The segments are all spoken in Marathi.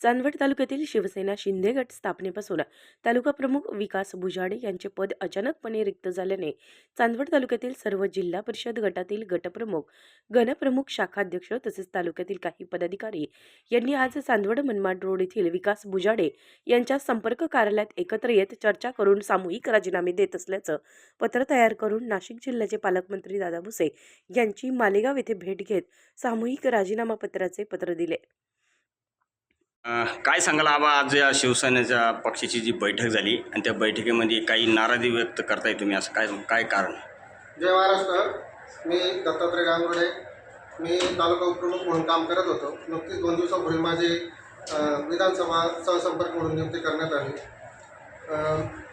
चांदवड तालुक्यातील शिवसेना शिंदे गट स्थापनेपासून तालुका प्रमुख विकास बुजाडे यांचे पद अचानकपणे रिक्त झाल्याने चांदवड तालुक्यातील सर्व जिल्हा परिषद गटातील गटप्रमुख, गणप्रमुख, शाखाध्यक्ष तसेच तालुक्यातील काही पदाधिकारी यांनी आज चांदवड मनमाड रोड येथील विकास बुजाडे यांच्या संपर्क कार्यालयात एकत्र येत चर्चा करून सामूहिक राजीनामे देत असल्याचं पत्र तयार करून नाशिक जिल्ह्याचे पालकमंत्री दादा भुसे यांची मालेगाव येथे भेट घेत सामूहिक राजीनामा पत्राचे पत्र दिले। काय सांगाल आबा, आज या शिवसेनेच्या पक्षाची जी बैठक झाली आणि त्या बैठकीमध्ये काही नाराजी व्यक्त करताय तुम्ही, असं काय कारण? जय महाराष्ट्र। मी दत्तात्रय गांगुर्डे, मी तालुका उपप्रमुख म्हणून काम करत होतो। नुकतीच 2 दिवसापूर्वी माझी विधानसभा सहसंपर्क म्हणून नियुक्ती करण्यात आली।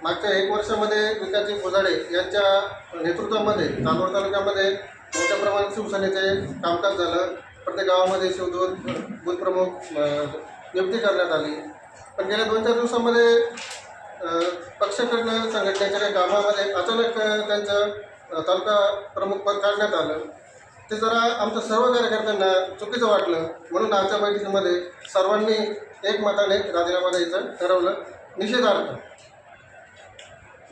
मागच्या 1 वर्षामध्ये विकासजी बुजाडे यांच्या नेतृत्वामध्ये चांदवड तालुक्यामध्ये मोठ्या प्रमाणात शिवसेनेचे कामकाज झालं। प्रत्येक गावामध्ये शिवदूत, बूथप्रमुख नियुक्ती करण्यात आली। पण गेल्या 2-4 दिवसामध्ये पक्षाकडनं संघटनेच्या काही कामामध्ये अचानक त्यांचं तालुका प्रमुख पद काढण्यात आलं। ते जरा आमच्या सर्व कार्यकर्त्यांना चुकीचं वाटलं, म्हणून आजच्या बैठकीमध्ये सर्वांनी एकमताने राजीनामा द्यायचं ठरवलं, निषेधार्थ।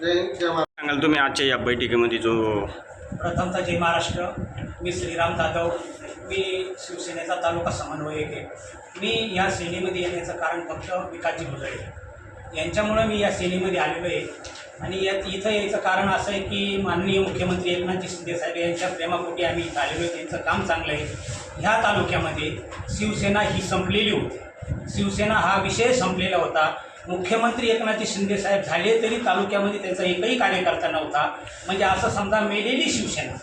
जय हिंद, जय महाराष्ट्र। सांगाल तुम्ही आजच्या या बैठकीमध्ये जो प्रथमतः जय महाराष्ट्र। मी श्रीराम जाधव, मी शिवसेनेचा तालुका समन्वयक आहे। मी या श्रेणीमध्ये येण्याचं कारण फक्त विकासजी बुजाडे यांच्यामुळं मी या श्रेणीमध्ये आलेलो आहे। आणि इथं यायचं कारण असं आहे की माननीय मुख्यमंत्री एकनाथजी शिंदे साहेब यांच्या प्रेमापोटी आम्ही इथं आलेलो आहे। त्यांचं काम चांगलं आहे। ह्या तालुक्यामध्ये शिवसेना ही संपलेली होती, शिवसेना हा विषय संपलेला होता। मुख्यमंत्री एकनाथजी शिंदे साहेब झाले तरी तालुक्यामध्ये त्यांचा एकही कार्यकर्ता नव्हता। म्हणजे असं समजा मेलेली शिवसेना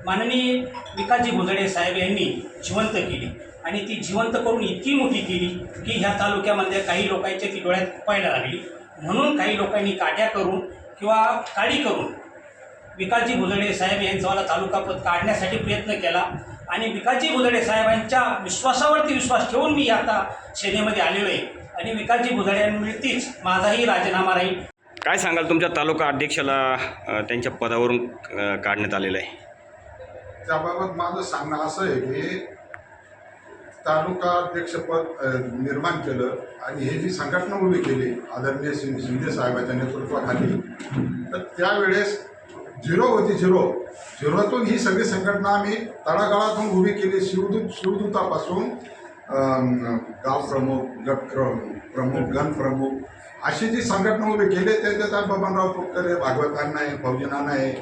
माननीय विकासजी बुजाडे साहेब यांनी जिवंत केली आणि ती जिवंत करून इतकी मोठी केली की ह्या तालुक्यामध्ये काही लोकांच्या ती डोळ्यात पाहायला लागली। म्हणून काही लोकांनी काट्या करून किंवा काडी करून विकासजी बुजाडे साहेब यांचावाला तालुका पद काढण्यासाठी प्रयत्न केला आणि विकासजी बुजाडे साहेबांच्या विश्वासावरती विश्वास ठेवून मी आता सेनेमध्ये आलेलो आहे आणि विकासजी बुजाड्यांवरतीच माझाही राजीनामा राहील। काय सांगाल तुमच्या तालुका अध्यक्षाला त्यांच्या पदावरून काढण्यात आलेलं आहे? त्याबाबत माझं सांगणं असं आहे की तालुका अध्यक्षपद निर्माण केलं आणि हे जी संघटना उभी केली आदरणीय शिंदे साहेबांच्या नेतृत्वाखाली, तर त्यावेळेस 0 होती, 0तून ही सगळी संघटना आम्ही तळागाळातून उभी केली। शिवदूतापासून गाव प्रमुख, गट प्रमुख, गण प्रमुख अशी जी संघटना उभी केली, त्याच्यात बबनराव पुटकरे, भागवत अण्णा आहे, फौजी नाना आहे,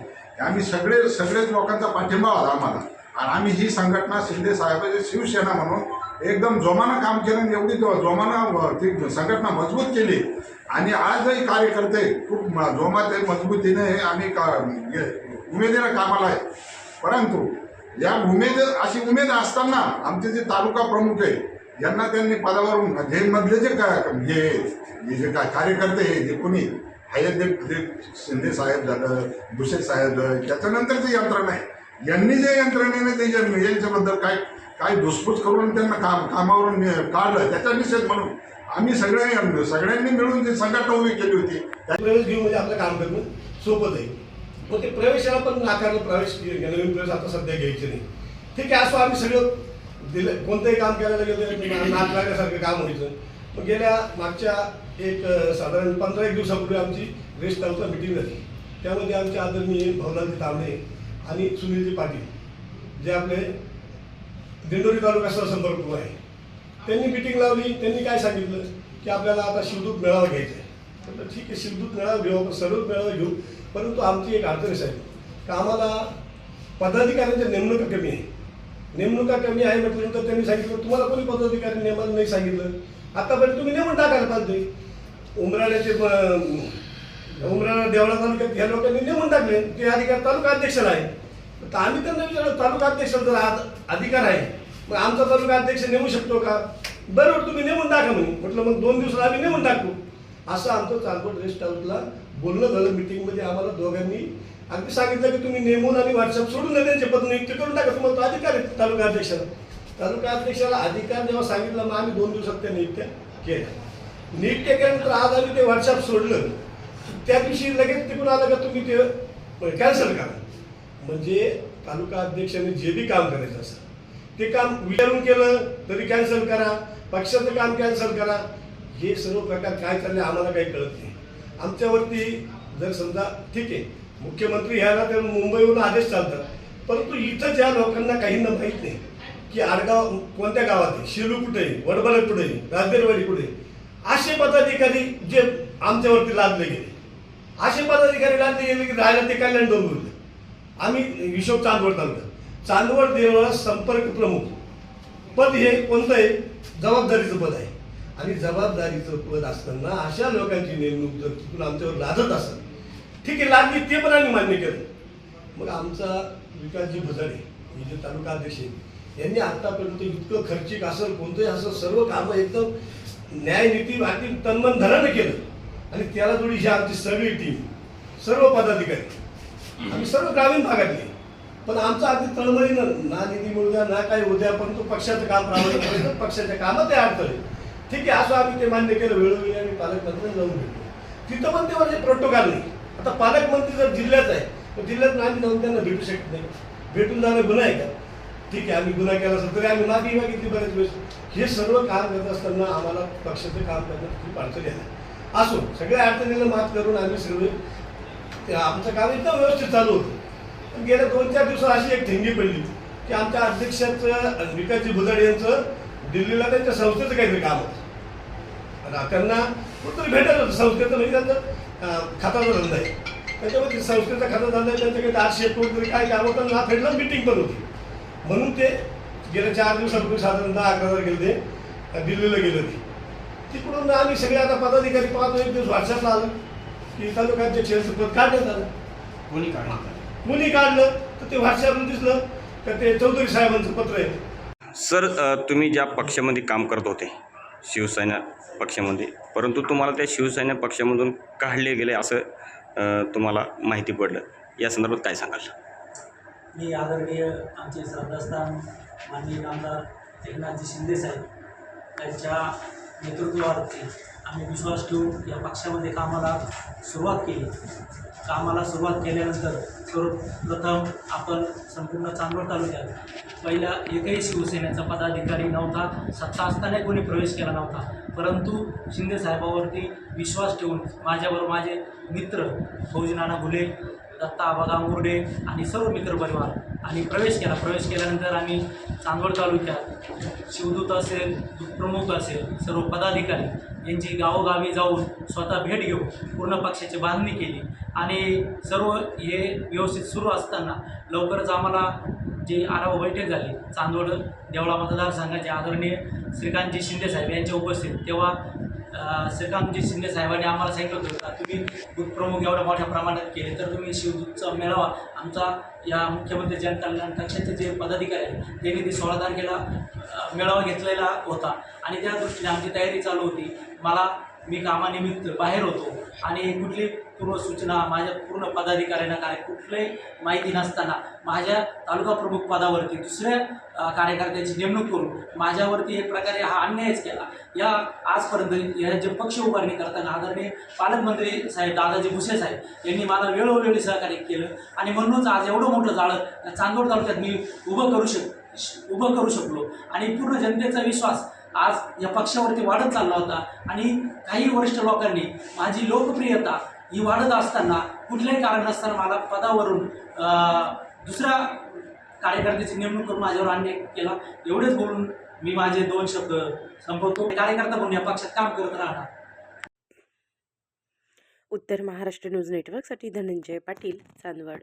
आम्ही सगळेच लोकांचा पाठिंबा होता आम्हाला। आणि आम्ही ही संघटना शिंदे साहेबांची शिवसेना म्हणून एकदम जोमानं काम केलं आणि एवढी जोमानं ती संघटना मजबूत केली। आणि आजही कार्यकर्ते खूप जोमात मजबूतीने आम्ही उमेदीनं कामाला आहे। परंतु या अशी उमेद असताना आमचे जे तालुका प्रमुख आहे यांना त्यांनी पदावरून हे मधले जे काय कार्यकर्ते आहे, जे कोणी आहेत, जे शिंदे साहेब झालं, भुसे साहेब झालं, त्याच्यानंतरची यंत्रणा आहे, यांनी जे यंत्रणेने ते यांच्याबद्दल काय धुसफूस करून त्यांना कामावरून काढलं, त्याचा निषेध म्हणून आम्ही सगळ्यांनी मिळून जी संघटना उभी केली होती। प्रवेश घेऊन म्हणजे आपलं काम करणं सोपं आहे। मग ते प्रवेशाला पण नाकारलं, नवीन प्रवेश आता सध्या घ्यायचे नाही। ठीक आहे, असं आम्ही सगळं दिलं, कोणतंही काम करायला गेलं नाक लागण्यासारखं काम व्हायचं। मग मागच्या एक साधारण 15-1 दिवसापूर्वी आमची रेस्ट हाऊसला मिटिंग झाली। त्यामध्ये आमचे आदरणीय भवनाजी तांबे आणि सुनीलजी पाटील जे आपले दिंडोरी तालुका सहसंपर्क प्रमुख आहे, त्यांनी मिटिंग लावली। त्यांनी काय सांगितलं की आपल्याला आता शिवदूत मेळावा घ्यायचा आहे। म्हटलं ठीक आहे, शिवदूत मेळावा घेऊ, आपण सर्वच मेळावा घेऊ, परंतु आमची एक अडचण आहे की आम्हाला पदाधिकाऱ्यांच्या नेमणुका कमी आहे। म्हटल्यानंतर त्यांनी सांगितलं तुम्हाला कोणी पदाधिकारी नेमायला नाही सांगितलं, आतापर्यंत तुम्ही नेमून टाकायला पाहिजे। उमराळा देवळा तालुक्यात ह्या लोकांनी नेमून टाकले, ते अधिकार तालुका अध्यक्षाला आहे। तर आम्ही त्यांना विचारलं तालुका अध्यक्षाला जर अधिकार आहे मग आमचा तालुका अध्यक्ष नेमू शकतो का? बरोबर, तुम्ही नेमून टाका म्हणे। म्हटलं मग 2 दिवसाला आम्ही नेमून टाकू। असं आमचं चांदवड रेस्ट हाऊसला बोलणं झालं। मिटिंगमध्ये आम्हाला दोघांनी अगदी सांगितलं की तुम्ही नेमून आणि व्हॉट्सअप सोडून त्यांचे पद नियुक्त करून टाका, तुम्हाला तो अधिकार आहे तालुका अध्यक्षाला अधिकार जेव्हा सांगितलं, मग आम्ही 2 दिवसात त्या नियुक्त्या केल्यानंतर आज आम्ही ते व्हॉट्सअप सोडलं, त्या दिवशी लगेच तिकडून आलं का तुम्ही ते कॅन्सल करा। म्हणजे तालुका अध्यक्षाने जे बी काम करायचं असं ते काम विचारून केलं तरी कॅन्सल करा, पक्षाचं काम कॅन्सल करा. हे सर्व प्रकार काय चालले आम्हाला काही कळत नाही. आमच्यावरती जर समजा ठीक आहे मुख्यमंत्री ह्याला तर मुंबईवरून आदेश चालतात, परंतु इथं ज्या लोकांना काहींना माहीत नाही की आडगाव कोणत्या गावात आहे, शेलू कुठे आहे, वडबलट कुठे आहे, राजदेरवाडी कुठे आहे, असे पदाधिकारी जे आमच्यावरती लादले गेले, असे पदाधिकारी लादले गेले की राहायला ते कल्याण डोंबिवली. आम्ही हिशोब चांदवड देवळा संपर्क प्रमुख पद हे कोणतं आहे, जबाबदारीचं पद आहे. आणि जबाबदारीचं पद असताना अशा लोकांची नेमणूक जर तिथून आमच्यावर लादत असेल, ठीक आहे लादली ते पण आम्ही मान्य केलं. मग आमचा विकासजी भुजाडे हे जे तालुका अध्यक्ष आहेत यांनी आतापर्यंत इतकं खर्चिक असेल कोणतंही असं सर्व कामं एकदम न्यायनीती वाटी तन्मन धनानं केलं. आणि त्याला जोडी ही आमची सगळी टीम, सर्व पदाधिकारी, आम्ही सर्व ग्रामीण भागातले. पण आमचं अगदी तळमळीनं ना निधी मिळू द्या ना काही उद्या, परंतु पक्षाचं काम राबवलं, पक्षाच्या कामात ते अडथळे. ठीक आहे असं आम्ही ते मान्य केलं. वेळोवेळी आम्ही पालकमंत्र्यांना जाऊन भेटलो, तिथं पण ते म्हणजे प्रोटोकॉल नाही. आता पालकमंत्री जर जिल्ह्यात आहे तर जिल्ह्यात आम्ही जाऊन त्यांना भेटू शकत नाही. भेटून जाणं गुन्हा आहे का? ठीक आहे आम्ही गुन्हा केला असेल तरी आम्ही माफी मागितली बरेच वेळेस. हे सर्व काम करत असताना आम्हाला पक्षाचं काम करण्यात खूप अडचणी आल्या. असो सगळ्या अडचणीला मात करून आम्ही सर्व आमचं काम एकदम व्यवस्थित चालू होतं. पण गेल्या 2-4 दिवसात अशी एक ठिंगी पडली की आमच्या अध्यक्षाचं विकासजी भुजाडे यांचं दिल्लीला त्यांच्या संस्थेचं काहीतरी काम होतं. त्यांना कुठतरी भेटत होतं संस्थेचं, म्हणजे त्यांचं खाताचा धंदा आहे, त्याच्यामध्ये संस्थेचा खाता धंदा आहे, त्यांच्याकडे 800 कोटी काय काम होतं ना फेडलं. मिटिंग पण होती म्हणून ते गेल्या 4 दिवसापूर्वी साधारणतः 11 गेले ते दिल्लीला गेले होते. तिकडून आम्ही सगळे आता पदाधिकारी पाहतो. एक दिवस व्हॉट्सअपला आलं की तालुक्याचे पद काढण्यात आलं. मुली काढलं तर ते व्हॉट्सअपला दिसलं तर ते चौधरी साहेबांचं पत्र आहे. सर तुम्ही ज्या पक्षामध्ये काम करत होते शिवसेना पक्षामध्ये, परंतु तुम्हाला त्या शिवसेना पक्षामधून काढले गेले असं तुम्हाला माहिती पडलं, या संदर्भात काय सांगाल? मी आदरणीय आमचे श्रद्धास्थान माननीय आमदार एकनाथजी शिंदे साहेब यांच्या नेतृत्वावरती आम्ही विश्वास ठेवून या पक्षामध्ये कामाला सुरुवात केली. कामाला सुरुवात केल्यानंतर सर्वप्रथम आपण संपूर्ण चांदवड तालुक्यात पहिला एकही शिवसेनेचा पदाधिकारी नव्हता, सत्ता असताना कोणी प्रवेश केला नव्हता. परंतु शिंदे साहेबावरती विश्वास ठेवून माझ्याबरोबर माझे मित्र फौजी नाना घुले, दत्ता आबा गांगुर्डे आणि सर्व मित्रपरिवार आणि प्रवेश केल्यानंतर आम्ही चांदवड तालुक्यात शिवदूत असेल, प्रमुख असेल, सर्व पदाधिकारी यांची गावोगावी जाऊन स्वतः भेट घेऊन पूर्ण पक्षाची बांधणी केली. आणि सर्व हे व्यवस्थित सुरू असताना लवकरच आम्हाला जी आढावा बैठक झाली चांदवड देवळा मतदारसंघाचे आदरणीय श्रीकांतजी शिंदे साहेब यांच्या उपस्थित, तेव्हा श्रीकांतजी शिंदे साहेबांनी आम्हाला सांगितलं होतं का तुम्ही दूध प्रमुख एवढ्या मोठ्या प्रमाणात केले तर तुम्ही शिवदूतचा मेळावा आमचा या मुख्यमंत्री जनकल्याण पक्षाचे जे पदाधिकारी आहेत त्यांनी ते 16 तारखेला मेळावा घेतलेला होता आणि त्या दृष्टीने आमची तयारी चालू होती. मी कामानिमित्त बाहेर होतो आणि कुठली पूर्वसूचना माझ्या पूर्ण पदाधिकाऱ्यांना काय कुठलीही माहिती नसताना माझ्या तालुका प्रमुख पदावरती दुसऱ्या कार्यकर्त्याची नेमणूक करून माझ्यावरती एक प्रकारे हा अन्यायच केला. या आजपर्यंत या जे पक्ष उभारणी करताना आदरणीय पालकमंत्री साहेब दादाजी भुसे साहेब यांनी मला वेळोवेळी सहकार्य केलं आणि म्हणूनच आज एवढं मोठं जाळं चांदवड तालुक्यात मी उभं करू शकलो आणि पूर्ण जनतेचा विश्वास आज या पक्षावरती वाढत चालला होता. आणि काही वरिष्ठ लोकांनी माझी लोकप्रियता ही वाढत असताना कुठल्याही कारण नसताना मला पदावरून दुसऱ्या कार्यकर्त्याची नेमणूक करून माझ्यावर अन्याय केला. एवढेच बोलून मी माझे 2 शब्द संपवतो. कार्यकर्ता म्हणून या पक्षात काम करत राहणार. उत्तर महाराष्ट्र न्यूज नेटवर्कसाठी धनंजय पाटील, चांदवड.